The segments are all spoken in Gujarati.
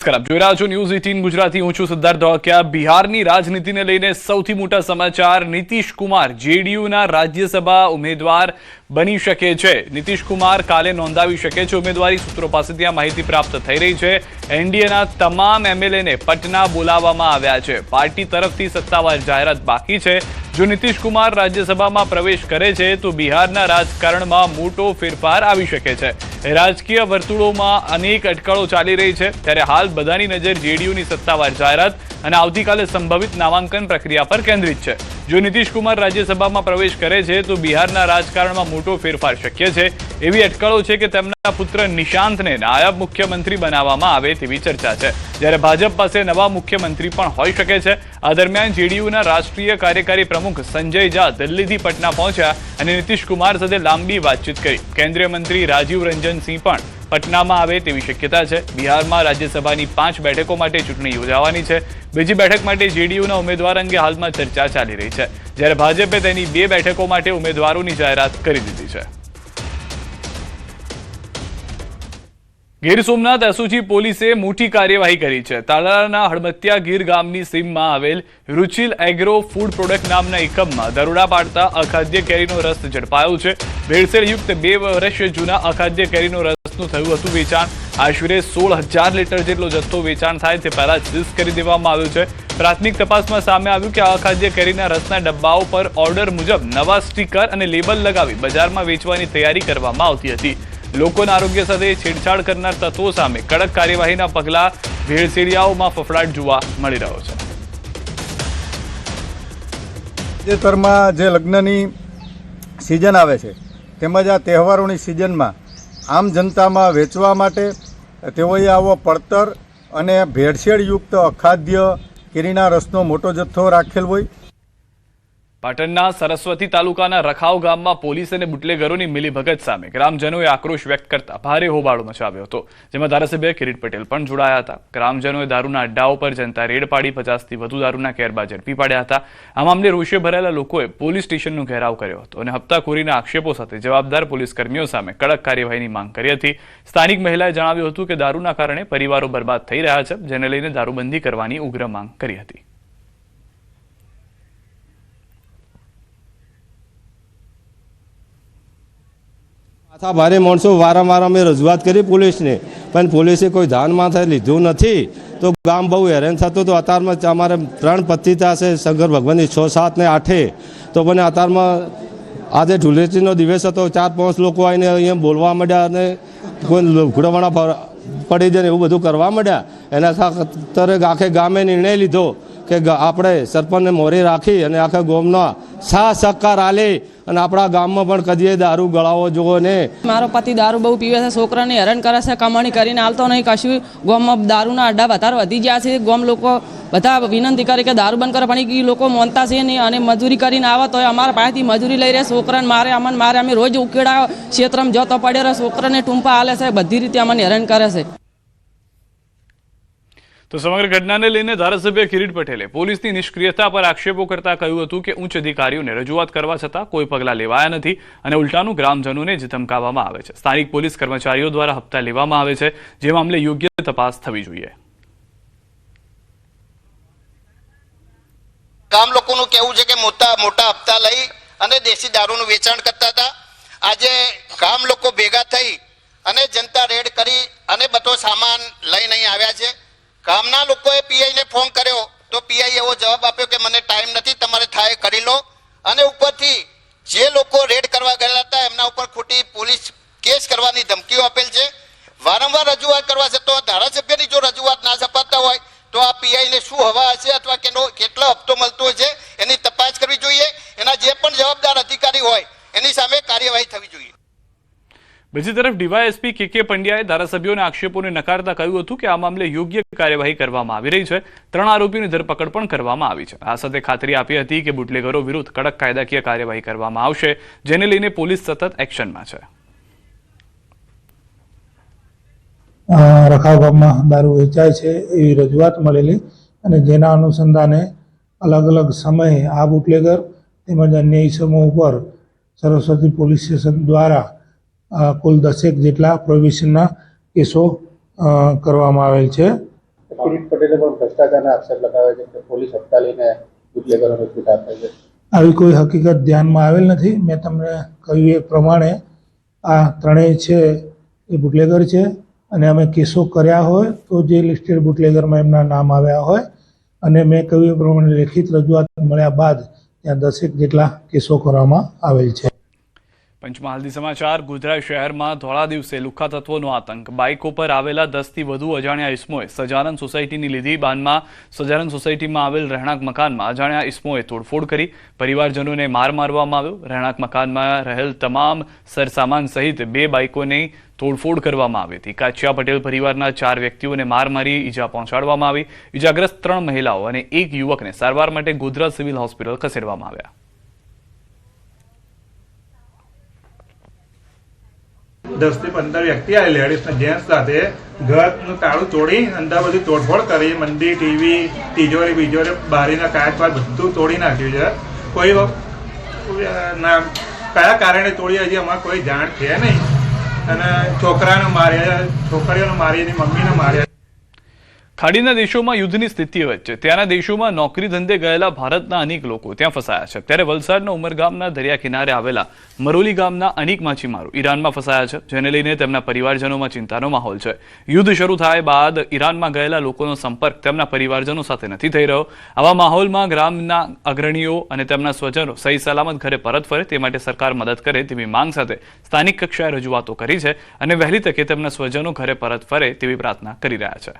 આપ જોઈ રહ્યા છો ન્યૂઝ 18 ગુજરાતી। હું છું સિદ્ધાર્થ ધોળકિયા। બિહારની રાજનીતિને લઈને સૌથી મોટા સમાચાર। નીતિશ કુમાર જેડીયુના રાજ્યસભા ઉમેદવાર બની શકે છે। નીતિશ કુમાર કાલે નોંધાવી શકે છે ઉમેદવારી। સૂત્રો પાસેથી આ માહિતી પ્રાપ્ત થઈ રહી છે। એનડીએના તમામ એમએલએને પટના બોલાવવામાં આવ્યા છે। પાર્ટી તરફથી સત્તાવાર જાહેરાત બાકી છે। જો નીતિશ કુમાર રાજ્યસભામાં પ્રવેશ કરે છે તો બિહારના રાજકારણમાં મોટો ફેરફાર આવી શકે છે। રાજકીય વર્તુળોમાં અનેક અટકળો ચાલી રહી છે, ત્યારે હાલ બધાની નજર જેડીયુની સત્તાવાર જાહેરાત અને આવતીકાલે સંભવિત નામાંકન પ્રક્રિયા પર કેન્દ્રિત છે। જો નીતિશ કુમાર રાજ્યસભામાં પ્રવેશ કરે છે તો બિહારના રાજકારણમાં મોટો ફેરફાર શક્ય છે। એવી અટકળો છે કે તેમના પુત્ર નિશાંતને નાયબ મુખ્યમંત્રી બનાવવામાં આવે તેવી ચર્ચા છે, જ્યારે ભાજપ પાસે નવા મુખ્યમંત્રી પણ હોઈ શકે છે। આ દરમિયાન જેડીયુના રાષ્ટ્રીય કાર્યકારી પ્રમુખ સંજય ઝા દિલ્હીથી પટના પહોંચ્યા અને નીતિશ કુમાર સાથે લાંબી વાતચીત કરી। કેન્દ્રીય મંત્રી રાજીવ રંજન સિંહ પણ પટનામાં આવે તેવી શક્યતા છે। બિહારમાં રાજ્યસભાની 5 બેઠકો માટે ચૂંટણી યોજાવાની છે। બીજી બેઠક માટે જેડીયુના ઉમેદવાર અંગે હાલમાં ચર્ચા ચાલી રહી છે, જ્યારે ભાજપે તેની 2 બેઠકો માટે ઉમેદવારોની જાહેરાત કરી દીધી છે। ગીર સોમનાથ એસઓજી પોલીસે મોટી કાર્યવાહી કરી છે। તાલાલાના હળમતિયા ગીર ગામની સીમમાં આવેલ રુચિલ એગ્રો ફૂડ પ્રોડક્ટ નામના એકમમાં દરોડા પાડતા અખાદ્ય કેરીનો રસ ઝડપાયો છે। ભેળસેળયુક્ત 2 વર્ષ જૂના અખાદ્ય કેરીનો રસનું થયું હતું વેચાણ। આશરે 16,000 લીટર જેટલો જથ્થો વેચાણ થાય તે પહેલા સીઝ કરી દેવામાં આવ્યો છે। પ્રાથમિક તપાસમાં સામે આવ્યું કે આ અખાદ્ય કેરીના રસના ડબ્બાઓ પર ઓર્ડર મુજબ નવા સ્ટીકર અને લેબલ લગાવી બજારમાં વેચવાની તૈયારી કરવામાં આવતી હતી। લોકોના આરોગ્ય સાથે છેડછાડ કરનાર તત્વો સામે કડક કાર્યવાહીના પગલા ભેળસેળિયાઓમાં ફફડાટ જોવા મળી રહ્યો છે। તાજેતરમાં જે લગ્નની સિઝન આવે છે તેમજ આ તહેવારોની સિઝનમાં આમ જનતામાં વેચવા માટે તેઓએ આવો પડતર અને ભેળસેળયુક્ત અખાદ્ય કેરીના રસનો મોટો જથ્થો રાખેલ હોય। પાટણના સરસ્વતી તાલુકાના રખાવ ગામમાં પોલીસ અને બુટલેગરોની મિલીભગત સામે ગ્રામજનોએ આક્રોશ વ્યક્ત કરતા ભારે હોબાળો મચાવ્યો હતો, જેમાં ધારાસભ્ય કિરીટ પટેલ પણ જોડાયા હતા। ગ્રામજનોએ દારૂના અડ્ડાઓ પર જનતા રેડ પાડી 50થી વધુ દારૂના કેરબા ઝડપી પાડ્યા હતા। આ મામલે રોષે ભરાયેલા લોકોએ પોલીસ સ્ટેશનનો ઘેરાવ કર્યો હતો અને હપ્તાખોરીના આક્ષેપો સાથે જવાબદાર પોલીસ કર્મીઓ સામે કડક કાર્યવાહીની માંગ કરી હતી। સ્થાનિક મહિલાએ જણાવ્યું હતું કે દારૂના કારણે પરિવારો બરબાદ થઈ રહ્યા છે, જેને લઈને દારૂબંધી કરવાની ઉગ્ર માંગ કરી હતી। માથા ભારે માણસો વારંવાર અમે રજૂઆત કરી પોલીસને, પણ પોલીસે કોઈ ધ્યાન માથે લીધું નથી, તો ગામ બહુ હેરાન થતું। તો અત્યારમાં અમારે 3 પતિતા છે, શંકર ભગવાનની 6, 7 ને 8, તો પણ અત્યારમાં આજે ધૂળેટીનો દિવસ હતો, 4-5 લોકો આવીને અહીંયા બોલવા માંડ્યા અને કોઈ ઘોડાવાળા પડી જાય એવું બધું કરવા માંડ્યા। એના ખાતર આખે ગામે નિર્ણય લીધો કે આપણે સરપંચને મોરી રાખી અને આખા ગામનો સાથ સહકાર આલે અને આપણા ગામમાં પણ કદીએ દારૂ ગળાવો જોવો ને। મારો પતિ દારૂ બહુ પીવે છે, છોકરાને હેરાન કરે છે, કમાણી કરીને હાલતો નહીં કશું। ગામમાં દારૂના અડ્ડા વધારે વધી ગયા છે। ગામ લોકો બધા વિનંતી કરે કે દારૂ બંધ કરે, પણ એ લોકો માનતા છે નહીં અને મજૂરી કરીને આવે તો અમારા પાસેથી મજૂરી લઈ રહે। છોકરાને મારે અમને મારે, અમે રોજ ઉકેડા ક્ષેત્રમાં જતો પડે રહે, છોકરાને ટૂંપા હાલે છે, બધી રીતે અમને હેરાન કરે છે। તો સમગ્ર ઘટનાને લઈને ધારાસભ્ય કિરીટ પટેલે પોલીસની નિષ્ક્રિયતા પર આક્ષેપો કરતા કહ્યું હતું કે ઉચ્ચ અધિકારીઓને રજૂઆત કરવા છતાં કોઈ પગલાં લેવાયા નથી અને ઉલટાનું ગ્રામજનોને જ ધમકાવવામાં આવે છે। સ્થાનિક પોલીસ કર્મચારીઓ દ્વારા હપ્તા લેવામાં આવે છે, જે મામલે યોગ્ય તપાસ થવી જોઈએ। ગામ લોકોનું કહેવું છે કે મોટા હપ્તા લઈ અને દેશી દારૂનું વેચાણ કરતા હતા। આજે ગામ લોકો ભેગા થઈ અને જનતા રેડ કરી અને બધો સામાન લઈને અહીં આવ્યા છે। ગામના લોકોએ પીઆઈને ફોન કર્યો તો પીઆઈ એવો જવાબ આપ્યો કે મને ટાઈમ નથી, તમારે થાય કરી લો। અને ઉપરથી જે લોકો રેડ કરવા ગયેલા હતા એમના ઉપર ખોટી પોલીસ કેસ કરવાની ધમકીઓ આપેલ છે। વારંવાર રજૂઆત કરવા છતાં ધારાસભ્યની જો રજૂઆત ના સપાતા હોય તો આ પીઆઈને શું હવા હશે અથવા કેટલો હપ્તો મળતો છે એની તપાસ કરવી જોઈએ। એના જે પણ જવાબદાર અધિકારી હોય એની સામે કાર્યવાહી થવી જોઈએ। બીજી તરફ ડીવાયએસપી કે પંડ્યાએ ધારાસભ્યોના આક્ષેપોને નકારતા કહ્યું હતું કે આ મામલે યોગ્ય કાર્યવાહી કરવામાં આવી રહી છે। 3 આરોપીઓની ધરપકડ પણ કરવામાં આવી છે। આ સાથે ખાતરી આપી હતી કે બુટલેગરો વિરુદ્ધ કડક કાયદાકીય કાર્યવાહી કરવામાં આવશે, જેને લઈને પોલીસ સતત એક્શનમાં છે। રખાવ ગામમાં દારૂ વેચાય છે એવી રજૂઆત મળેલી અને જેના અનુસંધાને અલગ અલગ સમયે આ બુટલેગર તેમજ અન્ય ઇસમો ઉપર સરસ્વતી પોલીસ સ્ટેશન દ્વારા કુલ 10 જેટલા પ્રોહિબિશનના કેસો કરવામાં આવેલ છે। કિરીટ પટેલે પણ ભ્રષ્ટાચારના આક્ષેપ લગાવ્યા છે કે પોલીસ હપ્તા લઈને બુટલેગરોને છૂટ આપે છે. આવી કોઈ હકીકત ધ્યાનમાં આવેલ નથી. મેં તમને કહ્યું એ પ્રમાણે આ ત્રણેય છે એ બુટલેગર છે અને અમે કેસો કર્યા હોય તો જે લિસ્ટેડ બુટલેગરમાં એમના નામ આવ્યા હોય અને મેં કહ્યું એ પ્રમાણે લેખિત રજૂઆત મળ્યા બાદ ત્યાં 10 જેટલા કેસો કરવામાં આવેલ છે. પંચમહાલથી સમાચાર. ગોધરા શહેરમાં ધોળા દિવસે લુખ્ખા તત્વોનો આતંક. બાઇકો પર આવેલા 10 થી વધુ અજાણ્યા ઇસમોએ સજાનંદ સોસાયટીની લીધી બાનમાં સજાનંદ સોસાયટીમાં આવેલ રહેણાંક મકાનમાં અજાણ્યા ઇસમોએ તોડફોડ કરી પરિવારજનોને માર મારવામાં આવ્યો. રહેણાંક મકાનમાં રહેલ તમામ સરસામાન સહિત 2 બાઇકોની તોડફોડ કરવામાં આવી હતી. કાચિયા પટેલ પરિવારના 4 વ્યક્તિઓને માર મારી ઈજા પહોંચાડવામાં આવી. ઈજાગ્રસ્ત 3 મહિલાઓ અને 1 યુવકને સારવાર માટે ગોધરા સિવિલ હોસ્પિટલ ખસેડવામાં આવ્યા. 10 થી 15 વ્યક્તિ આ લેડીઝ ના જેન્ટ્સ સાથે ઘરનું તાળું તોડી અંદર બધી તોડફોડ કરી. મંદિર, ટીવી, તિજોરી, બારીના કાચ બધું તોડી નાખ્યું છે. કોઈ કયા કારણે તોડી હજી અમારે કોઈ જાણ છે નહીં. અને છોકરાને માર્યા, છોકરીઓને મારી, એની મમ્મીને માર્યા. ખાડીના દેશોમાં યુદ્ધની સ્થિતિ વચ્ચે ત્યાંના દેશોમાં નોકરી ધંધે ગયેલા ભારતના અનેક લોકો ત્યાં ફસાયા છે. ત્યારે વલસાડના ઉમરગામના દરિયા કિનારે આવેલા મરોલી ગામના અનેક માછીમારો ઈરાનમાં ફસાયા છે, જેને લઈને તેમના પરિવારજનોમાં ચિંતાનો માહોલ છે. યુદ્ધ શરૂ થાય બાદ ઈરાનમાં ગયેલા લોકોનો સંપર્ક તેમના પરિવારજનો સાથે નથી થઈ રહ્યો. આવા માહોલમાં ગ્રામના અગ્રણીઓ અને તેમના સ્વજનો સહી સલામત ઘરે પરત ફરે તે માટે સરકાર મદદ કરે તેવી માંગ સાથે સ્થાનિક કક્ષાએ રજૂઆતો કરી છે અને વહેલી તકે તેમના સ્વજનો ઘરે પરત ફરે તેવી પ્રાર્થના કરી રહ્યા છે.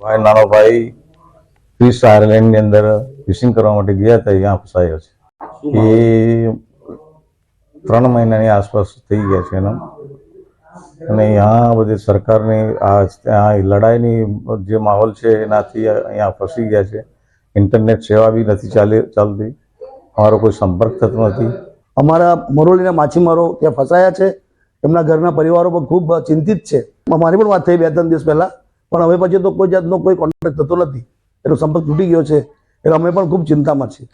ભાઈ નાનો ભાઈ ક્રિસ આયર્લેન્ડ ની અંદર ફિશિંગ કરવા માટે ગયા હતા, અહીંયા ફસાયો છે. એ 3 મહિનાની આસપાસ થઈ ગયા છે એનો. અને અહીંયા બધી સરકારની આ લડાઈની જે માહોલ છે એનાથી અહીંયા ફસી ગયા છે. ઇન્ટરનેટ સેવા બી નથી ચાલતી, અમારો કોઈ સંપર્ક થતો નથી. અમારા મરોલીના માછીમારો ત્યાં ફસાયા છે. એમના ઘરના પરિવારો પણ ખૂબ ચિંતિત છે. મારી પણ વાત થઈ 2-3 દિવસ પહેલા, પણ હવે પછી તો કોઈ જાતનો કોઈ કોન્ટેક્ટ થતો નથી. એનો સંપર્ક તૂટી ગયો છે એટલે અમે પણ ખૂબ ચિંતામાં છીએ.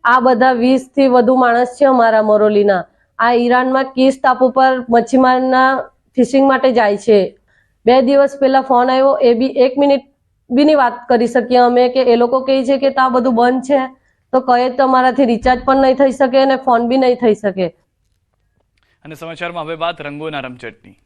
આ બધા 20 થી વધુ માણસ છે અમારા મરોલીના. આ ઈરાનમાં કિસ ટાપુ પર મચ્છીમારના ફિશિંગ માટે જાય છે. 2 દિવસ પહેલા ફોન આવ્યો, એ બી 1 મિનિટ બી ની વાત કરી શકીએ અમે કે એ લોકો કહે છે કે ત્યાં બધું બંધ છે. તો કહે તો અમારાથી રિચાર્જ પણ નહીં થઈ શકે અને ફોન બી નહીં થઈ શકે. અને સમાચારમાં હવે વાત રંગોના રમઝટની.